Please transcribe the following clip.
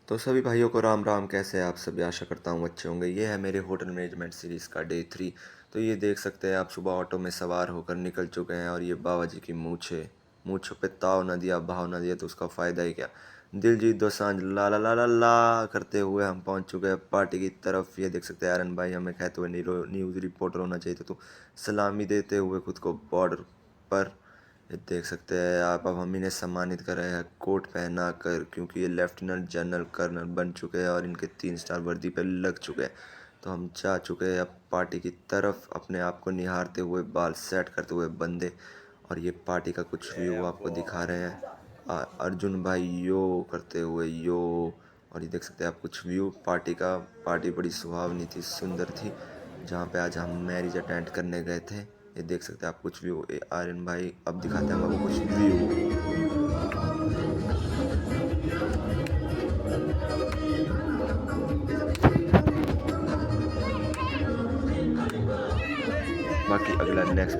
तो सभी भाइयों को राम राम। कैसे हैं आप सभी? आशा करता हूँ अच्छे होंगे। ये है मेरे होटल मैनेजमेंट सीरीज़ का डे 3। तो ये देख सकते हैं आप, सुबह ऑटो में सवार होकर निकल चुके हैं और ये बाबा जी की मूँछों पे ताव ना दिया, भाव ना दिया तो उसका फ़ायदा ही क्या। दिलजीत दोसांझ ला ला ला ला ला करते हुए हम पहुंच चुके हैं पार्टी की तरफ। ये देख सकते हैं आर्यन भाई हमें कहते हुए न्यूज़ रिपोर्टर होना चाहिए था, तो सलामी देते हुए खुद को बॉर्डर पर ये देख सकते हैं आप। अब हम इन्हें सम्मानित कर रहे हैं कोट पहना कर, क्योंकि ये लेफ्टिनेंट जनरल कर्नल बन चुके हैं और इनके 3 स्टार वर्दी पे लग चुके हैं। तो हम जा चुके हैं अब पार्टी की तरफ, अपने आप को निहारते हुए, बाल सेट करते हुए बंदे। और ये पार्टी का कुछ व्यू आपको दिखा रहे हैं। अर्जुन भाई यो करते हुए यो। और ये देख सकते हैं आप कुछ व्यू पार्टी का। पार्टी बड़ी सुहावनी थी, सुंदर थी, जहाँ पे आज हम मैरिज अटेंड करने गए थे। ये देख सकते हैं आप कुछ व्यू। आर्यन भाई अब दिखाते हैं हम आपको कुछ व्यू। बाकी अगला नेक्स्ट